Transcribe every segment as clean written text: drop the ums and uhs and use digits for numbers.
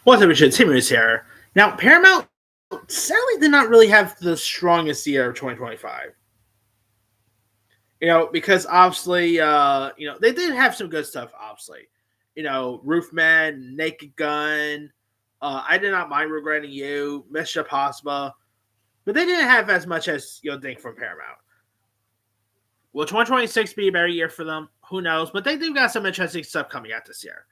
What's up, Richard? Tim is here. Now, Paramount sadly did not really have the strongest year of 2025. Because obviously, they did have some good stuff, obviously. Roofman, Naked Gun, I Did Not Mind Regretting You, Mission Possible, but they didn't have as much as you'll think from Paramount. Will 2026 be a better year for them? Who knows? But they do got some interesting stuff coming out this year.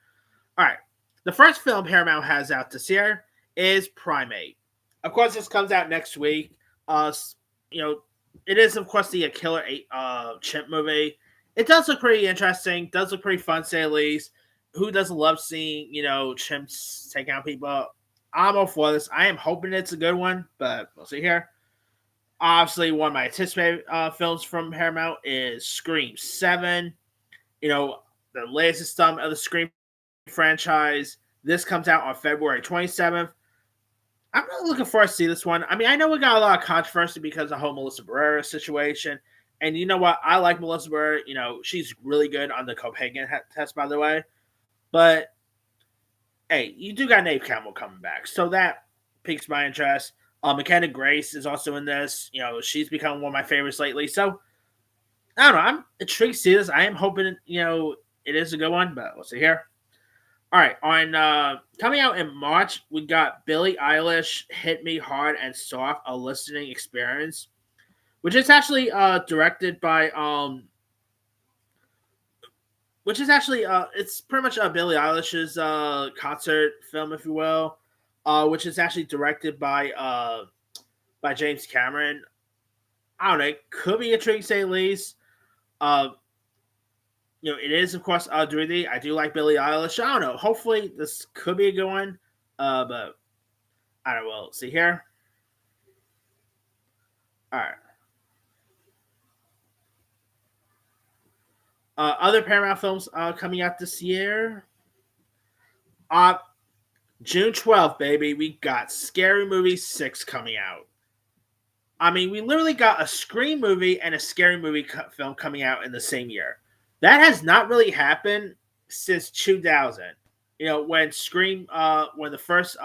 All right. The first film Paramount has out this year is Primate. Of course, this comes out next week. You know, it is of course the Killer Eight chimp movie. It does look pretty interesting. Does look pretty fun, to say the least. Who doesn't love seeing chimps take out people? I'm all for this. I am hoping it's a good one, but we'll see here. Obviously, one of my anticipated films from Paramount is Scream 7. The latest installment of the Scream franchise. This comes out on February 27th. I'm really looking forward to see this one. I mean, I know we got a lot of controversy because of the whole Melissa Barrera situation. And you know what? I like Melissa Barrera. She's really good on the Copenhagen test, by the way. But, hey, you do got Nave Campbell coming back. So that piques my interest. McKenna Grace is also in this. She's become one of my favorites lately. So, I don't know. I'm intrigued to see this. I am hoping, it is a good one. But we'll see here. All right, on coming out in March, we got Billie Eilish, "Hit Me Hard and Soft: A Listening Experience," which is actually directed by which is actually it's pretty much Billie Eilish's concert film, if you will, which is actually directed by James Cameron. I don't know, it could be intriguing to say the least. It is, of course, 3D. I do like Billie Eilish. I don't know. Hopefully, this could be a good one. But I don't know. We'll see here. All right. Other Paramount films coming out this year. June 12th, baby. We got Scary Movie 6 coming out. I mean, we literally got a Scream movie and a Scary Movie film coming out in the same year. That has not really happened since 2000. When when the first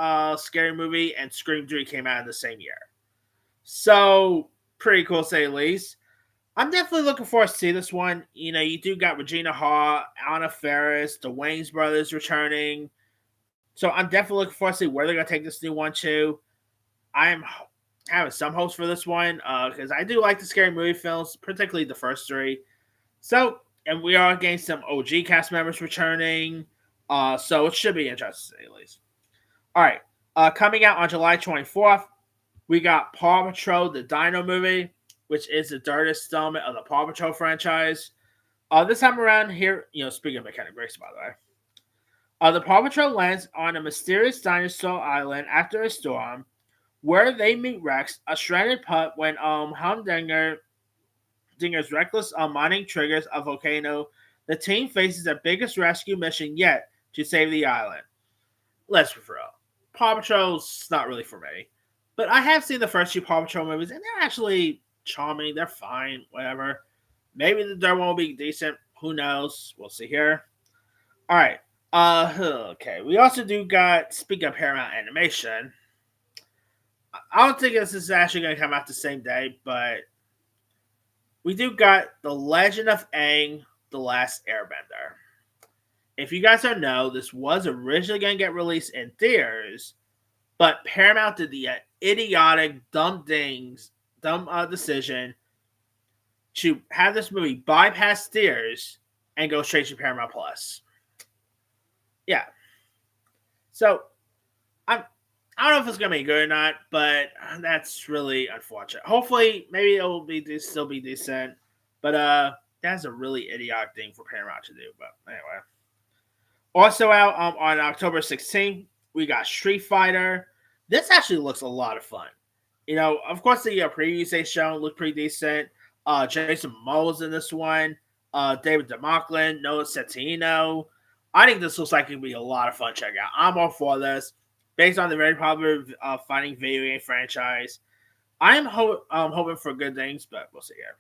Scary Movie and Scream 3 came out in the same year. So, pretty cool to say the least. I'm definitely looking forward to see this one. You do got Regina Hall, Anna Faris, the Wayans brothers returning. So, I'm definitely looking forward to see where they're going to take this new one to. I am having some hopes for this one because I do like the Scary Movie films, particularly the first three. So, and we are getting some OG cast members returning. So it should be interesting, at least. All right. Coming out on July 24th, we got Paw Patrol, the Dino movie, which is the third installment of the Paw Patrol franchise. This time around here, speaking of McKenna Grace, by the way, the Paw Patrol lands on a mysterious dinosaur island after a storm, where they meet Rex, a stranded pup, when Humdinger's reckless mining triggers a volcano. The team faces their biggest rescue mission yet to save the island. Let's be real. Paw Patrol's not really for me. But I have seen the first two Paw Patrol movies, and they're actually charming. They're fine, whatever. Maybe the third one will be decent. Who knows? We'll see here. All right. Okay. We also do got, speaking of Paramount Animation, I don't think this is actually going to come out the same day, but we do got The Legend of Aang, The Last Airbender. If you guys don't know, this was originally going to get released in theaters, but Paramount did the idiotic, dumb decision to have this movie bypass theaters and go straight to Paramount Plus. Yeah. So, I don't know if it's going to be good or not, but that's really unfortunate. Hopefully, maybe it will still be decent. But that's a really idiotic thing for Paramount to do. But anyway. Also out on October 16th, we got Street Fighter. This actually looks a lot of fun. Of course, the previews they shown look pretty decent. Jason Momoa's in this one. David DeMarclin, Noah Centineo. I think this looks like it could be a lot of fun to check out. I'm all for this. Based on the very popular fighting video game franchise. I am hoping for good things, but we'll see here.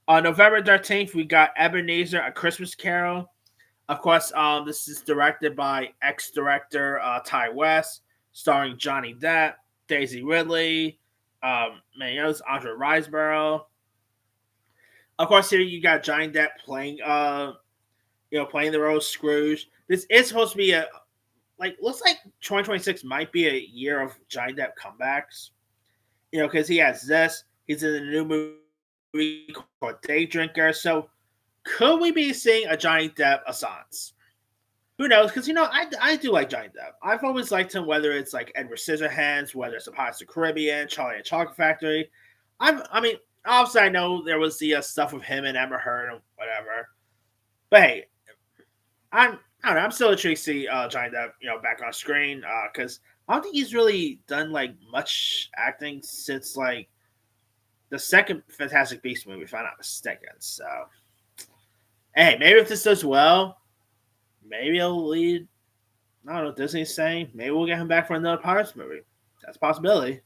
On November 13th, we got Ebenezer, A Christmas Carol. Of course, this is directed by ex-director Ty West, starring Johnny Depp, Daisy Ridley, Mayos, Andre Riseborough. Of course, here you got Johnny Depp playing, playing the role of Scrooge. This is supposed to be looks like 2026 might be a year of Johnny Depp comebacks. Because he has this. He's in a new movie called Day Drinker. So could we be seeing a Johnny Depp Assance? Who knows? Because I do like Johnny Depp. I've always liked him, whether it's like Edward Scissorhands, whether it's the Pirates of the Caribbean, Charlie and the Chocolate Factory. I mean, obviously I know there was the stuff with him and Amber Heard and whatever, but hey, I don't know. I'm still intrigued to see Johnny Depp, back on screen. Because I don't think he's really done like much acting since like the second Fantastic Beasts movie, if I'm not mistaken. So, hey, maybe if this does well, maybe it'll lead. I don't know what Disney's saying. Maybe we'll get him back for another Pirates movie. That's a possibility.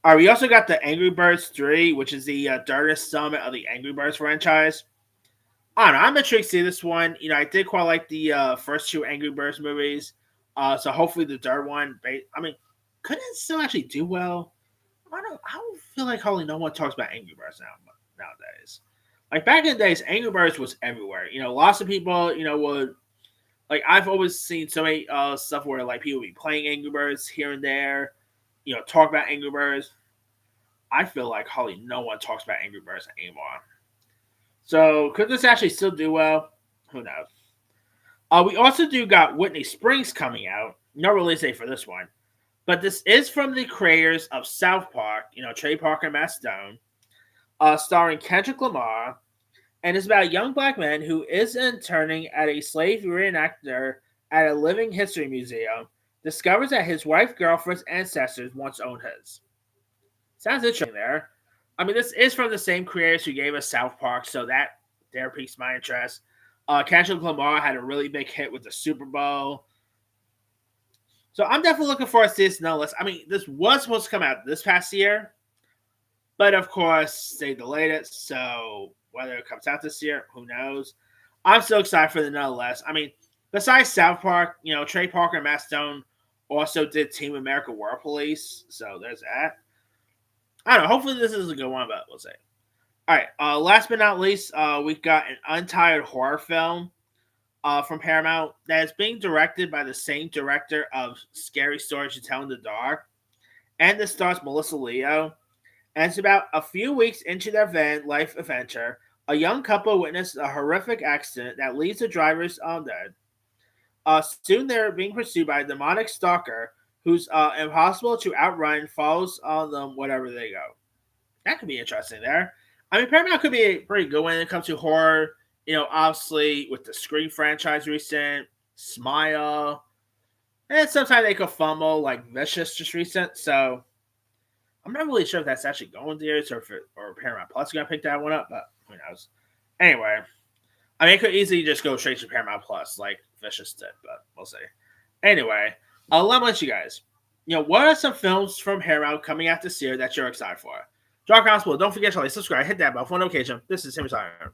All right, we also got the Angry Birds 3, which is the direct installment of the Angry Birds franchise. I don't know. I'm intrigued to see this one. I did quite like the first two Angry Birds movies. So hopefully the third one. I mean, could it still actually do well? I don't feel like hardly no one talks about Angry Birds nowadays. Like back in the days, Angry Birds was everywhere. Lots of people, would like. I've always seen so many stuff where like people be playing Angry Birds here and there. Talk about Angry Birds. I feel like hardly no one talks about Angry Birds anymore. So could this actually still do well? Who knows? We also do got Whitney Springs coming out. No release date for this one, but this is from the creators of South Park. Trey Parker and Matt Stone, starring Kendrick Lamar, and it's about a young black man who is interning at a slave reenactor at a living history museum. Discovers that his wife girlfriend's ancestors once owned his. Sounds interesting there. I mean, this is from the same creators who gave us South Park, so that there piques my interest. Kendrick Lamar had a really big hit with the Super Bowl. So I'm definitely looking forward to this nonetheless. I mean, this was supposed to come out this past year, but of course, they delayed it. So whether it comes out this year, who knows? I'm so excited for the nonetheless. I mean, besides South Park, Trey Parker and Matt Stone also did Team America World Police. So there's that. I don't know. Hopefully this is a good one, but we'll see. All right. Last but not least, we've got an untitled horror film from Paramount that is being directed by the same director of Scary Stories to Tell in the Dark. And this stars Melissa Leo. And it's about a few weeks into their van life adventure. A young couple witnessed a horrific accident that leaves the drivers dead. Soon they're being pursued by a demonic stalker who's impossible to outrun, follows on them wherever they go. That could be interesting there. I mean, Paramount could be pretty good when it comes to horror. Obviously with the Scream franchise recent, Smile, and sometimes they could fumble like Vicious just recent. So I'm not really sure if that's actually going to theaters or Paramount Plus is going to pick that one up, but who knows. Anyway, I mean, it could easily just go straight to Paramount Plus like Vicious did, but we'll see. Anyway, let me let you guys. What are some films from Paramount coming out this year that you're excited for? Drop comments below. Don't forget to like, subscribe, hit that bell for notification. This is Timmy Tyler.